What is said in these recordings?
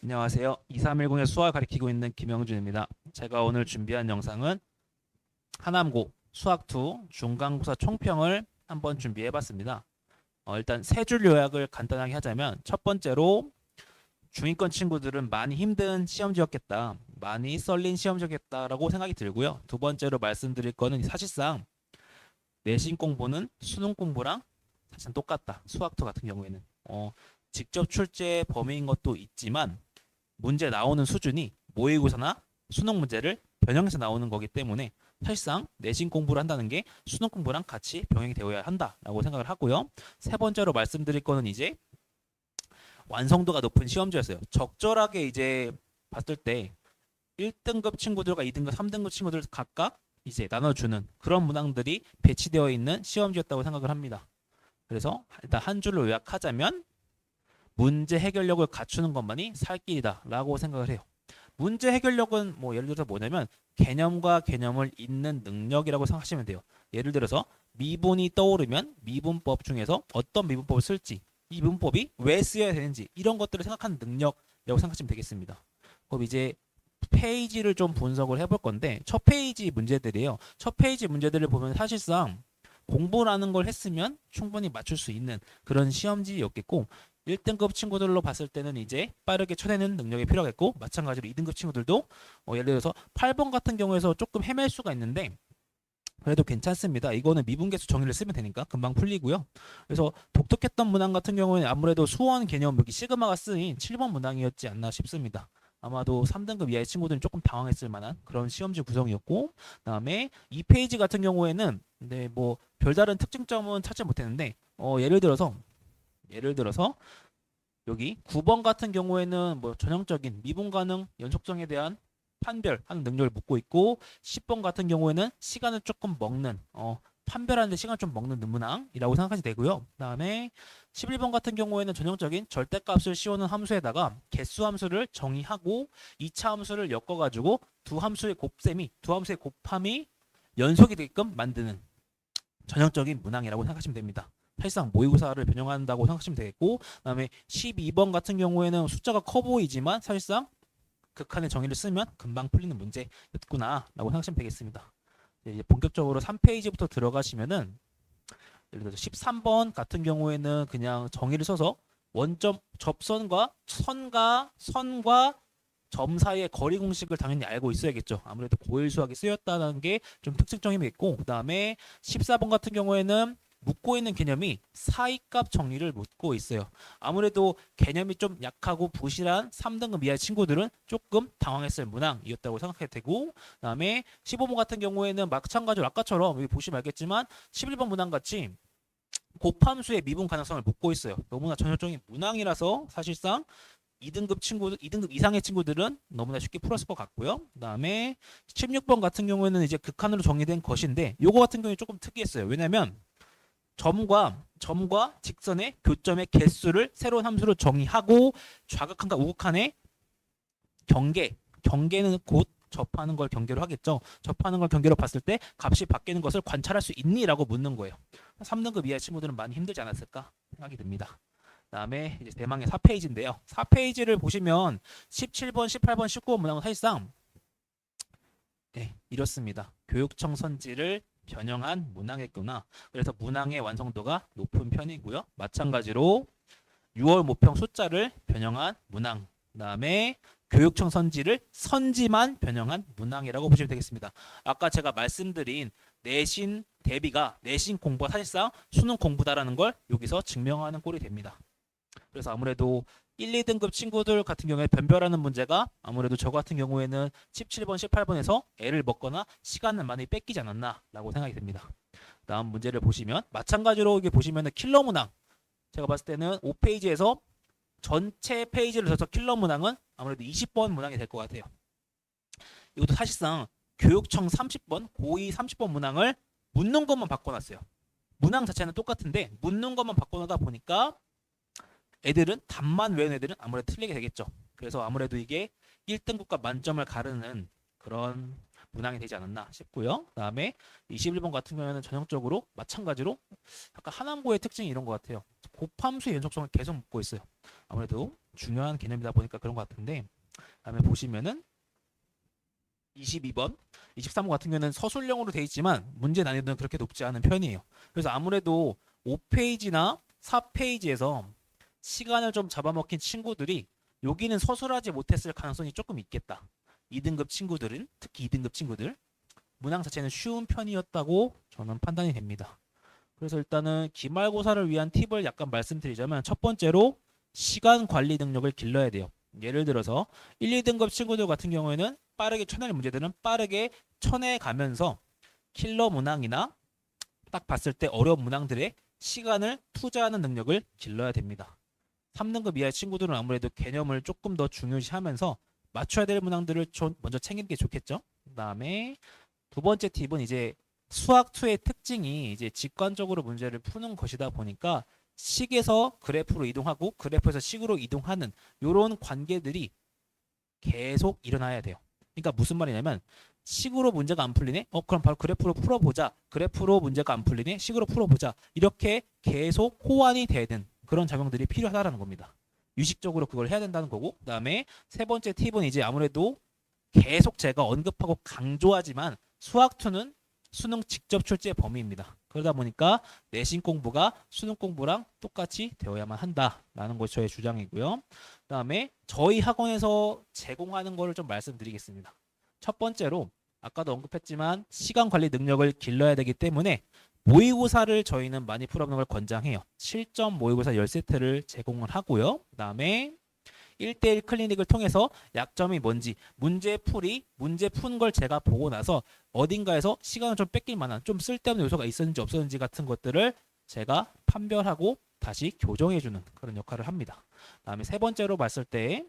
안녕하세요. 2310의 수학을 가리키고 있는 김영준입니다. 제가 오늘 준비한 영상은 하남고 수학2 중간고사 총평을 한번 준비해 봤습니다. 일단 세 줄 요약을 간단하게 하자면 첫 번째로 중위권 친구들은 많이 힘든 시험지였겠다. 많이 썰린 시험지였겠다라고 생각이 들고요. 두 번째로 말씀드릴 거는 사실상 내신 공부는 수능 공부랑 사실 똑같다. 수학2 같은 경우에는 직접 출제 범위인 것도 있지만 문제 나오는 수준이 모의고사나 수능 문제를 변형해서 나오는 거기 때문에 사실상 내신 공부를 한다는 게 수능 공부랑 같이 병행이 되어야 한다라고 생각을 하고요. 세 번째로 말씀드릴 거는 이제 완성도가 높은 시험지였어요. 적절하게 이제 봤을 때 1등급 친구들과 2등급, 3등급 친구들 각각 이제 나눠주는 그런 문항들이 배치되어 있는 시험지였다고 생각을 합니다. 그래서 일단 한 줄로 요약하자면 문제 해결력을 갖추는 것만이 살 길이다라고 생각을 해요. 문제 해결력은 뭐 예를 들어서 뭐냐면 개념과 개념을 잇는 능력이라고 생각하시면 돼요. 예를 들어서 미분이 떠오르면 미분법 중에서 어떤 미분법을 쓸지, 이 미분법이 왜 쓰여야 되는지 이런 것들을 생각하는 능력이라고 생각하시면 되겠습니다. 그럼 이제 페이지를 좀 분석을 해볼 건데 첫 페이지 문제들이에요. 첫 페이지 문제들을 보면 사실상 공부라는 걸 했으면 충분히 맞출 수 있는 그런 시험지였겠고 1등급 친구들로 봤을 때는 이제 빠르게 쳐내는 능력이 필요하겠고 마찬가지로 2등급 친구들도 예를 들어서 8번 같은 경우에서 조금 헤맬 수가 있는데 그래도 괜찮습니다. 이거는 미분계수 정의를 쓰면 되니까 금방 풀리고요. 그래서 독특했던 문항 같은 경우에는 아무래도 수원 개념 여기 시그마가 쓰인 7번 문항이었지 않나 싶습니다. 아마도 3등급 이하의 친구들은 조금 당황했을 만한 그런 시험지 구성이었고 그다음에 2페이지 같은 경우에는 네, 뭐 별다른 특징점은 찾지 못했는데 예를 들어서 여기 9번 같은 경우에는 뭐 전형적인 미분 가능 연속성에 대한 판별하는 능력을 묻고 있고 10번 같은 경우에는 시간을 조금 먹는 판별하는데 시간 좀 먹는 문항이라고 생각하시면 되고요. 그다음에 11번 같은 경우에는 전형적인 절대값을 씌우는 함수에다가 개수 함수를 정의하고 2차 함수를 엮어가지고 두 함수의 곱함이 연속이 되게끔 만드는 전형적인 문항이라고 생각하시면 됩니다. 사실상 모의고사를 변형한다고 생각하시면 되겠고 그다음에 12번 같은 경우에는 숫자가 커 보이지만 사실상 극한의 정의를 쓰면 금방 풀리는 문제였구나라고 생각하시면 되겠습니다. 이제 본격적으로 3페이지부터 들어가시면은 예를 들어서 13번 같은 경우에는 그냥 정의를 써서 원점 접선과 선과 점 사이의 거리 공식을 당연히 알고 있어야겠죠. 아무래도 고일 수학이 쓰였다는 게 좀 특징점이겠고 그다음에 14번 같은 경우에는 묻고 있는 개념이 사이값 정리를 묻고 있어요. 아무래도 개념이 좀 약하고 부실한 3등급 이하의 친구들은 조금 당황했을 문항이었다고 생각해도 되고 그다음에 15번 같은 경우에는 마찬가지로 아까처럼 여기 보시면 알겠지만 11번 문항 같이 곱함수의 미분 가능성을 묻고 있어요. 너무나 전형적인 문항이라서 사실상 2등급 이상의 친구들은 너무나 쉽게 풀었을 것 같고요. 그다음에 16번 같은 경우에는 이제 극한으로 정의된 것인데 요거 같은 경우에 조금 특이했어요. 왜냐면 점과 직선의 교점의 개수를 새로운 함수로 정의하고 좌극한과 우극한의 경계는 곧 접하는 걸 경계로 하겠죠. 접하는 걸 경계로 봤을 때 값이 바뀌는 것을 관찰할 수 있니라고 묻는 거예요. 3등급 이하 친구들은 많이 힘들지 않았을까 생각이 듭니다. 그다음에 이제 대망의 4페이지인데요. 4페이지를 보시면 17번, 18번, 19번 문항은 사실상 이렇습니다. 교육청 선지를 변형한 문항이구나. 그래서 문항의 완성도가 높은 편이고요. 마찬가지로 6월 모평 숫자를 변형한 문항. 그다음에 교육청 선지를 선지만 변형한 문항이라고 보시면 되겠습니다. 아까 제가 말씀드린 내신 대비가 내신 공부가 사실상 수능 공부다라는 걸 여기서 증명하는 꼴이 됩니다. 그래서 아무래도 1, 2등급 친구들 같은 경우에 변별하는 문제가 아무래도 저 같은 경우에는 17번, 18번에서 애를 먹거나 시간을 많이 뺏기지 않았나라고 생각이 됩니다. 다음 문제를 보시면 마찬가지로 이게 보시면은 킬러 문항 제가 봤을 때는 5페이지에서 전체 페이지를 써서 킬러 문항은 아무래도 20번 문항이 될 것 같아요. 이것도 사실상 교육청 30번, 고2 30번 문항을 묻는 것만 바꿔놨어요. 문항 자체는 똑같은데 묻는 것만 바꿔놓다 보니까 애들은 답만 외운 애들은 아무래도 틀리게 되겠죠. 그래서 아무래도 이게 1등급과 만점을 가르는 그런 문항이 되지 않았나 싶고요. 그다음에 21번 같은 경우에는 전형적으로 마찬가지로 아까 하남고의 특징이 이런 것 같아요. 곱함수의 연속성을 계속 묻고 있어요. 아무래도 중요한 개념이다 보니까 그런 것 같은데, 다음에 보시면은 22번, 23번 같은 경우는 서술형으로 되어 있지만 문제 난이도는 그렇게 높지 않은 편이에요. 그래서 아무래도 5페이지나 4페이지에서 시간을 좀 잡아먹힌 친구들이 여기는 서술하지 못했을 가능성이 조금 있겠다. 2등급 친구들은, 특히 2등급 친구들, 문항 자체는 쉬운 편이었다고 저는 판단이 됩니다. 그래서 일단은 기말고사를 위한 팁을 약간 말씀드리자면, 첫 번째로 시간 관리 능력을 길러야 돼요. 예를 들어서 1, 2등급 친구들 같은 경우에는 빠르게 쳐낼 문제들은 빠르게 쳐내가면서 킬러 문항이나 딱 봤을 때 어려운 문항들의 시간을 투자하는 능력을 길러야 됩니다. 3등급 이하의 친구들은 아무래도 개념을 조금 더 중요시하면서 맞춰야 될 문항들을 먼저 챙기는 게 좋겠죠. 그다음에 두 번째 팁은 이제 수학2의 특징이 이제 직관적으로 문제를 푸는 것이다 보니까 식에서 그래프로 이동하고 그래프에서 식으로 이동하는 이런 관계들이 계속 일어나야 돼요. 그러니까 무슨 말이냐면, 식으로 문제가 안 풀리네? 그럼 바로 그래프로 풀어보자. 그래프로 문제가 안 풀리네? 식으로 풀어보자. 이렇게 계속 호환이 되는 그런 작용들이 필요하다는 겁니다. 유식적으로 그걸 해야 된다는 거고, 그 다음에 세 번째 팁은 이제 아무래도 계속 제가 언급하고 강조하지만 수학2는 수능 직접 출제 범위입니다. 그러다 보니까 내신 공부가 수능 공부랑 똑같이 되어야만 한다라는 것이 저의 주장이고요. 그다음에 저희 학원에서 제공하는 거를 좀 말씀드리겠습니다. 첫 번째로 아까도 언급했지만 시간 관리 능력을 길러야 되기 때문에 모의고사를 저희는 많이 풀어보는 걸 권장해요. 실전 모의고사 10세트를 제공을 하고요. 그다음에 1대1 클리닉을 통해서 약점이 뭔지, 문제 푼 걸 제가 보고 나서 어딘가에서 시간을 좀 뺏길 만한 좀 쓸데없는 요소가 있었는지 없었는지 같은 것들을 제가 판별하고 다시 교정해주는 그런 역할을 합니다. 다음에 세 번째로 봤을 때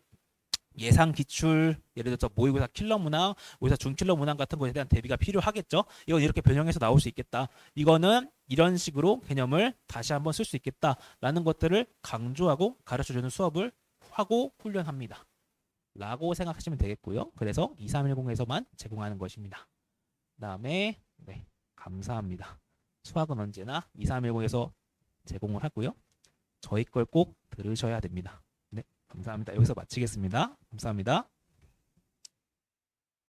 예상 기출, 예를 들어서 모의고사 킬러 문항, 모의고사 중킬러 문항 같은 것에 대한 대비가 필요하겠죠. 이건 이렇게 변형해서 나올 수 있겠다. 이거는 이런 식으로 개념을 다시 한번 쓸 수 있겠다라는 것들을 강조하고 가르쳐주는 수업을 하고 훈련합니다. 라고 생각하시면 되겠고요. 그래서 2310에서만 제공하는 것입니다. 그 다음에 네, 감사합니다. 수학은 언제나 2310에서 제공을 하고요. 저희 걸 꼭 들으셔야 됩니다. 네, 감사합니다. 여기서 마치겠습니다. 감사합니다.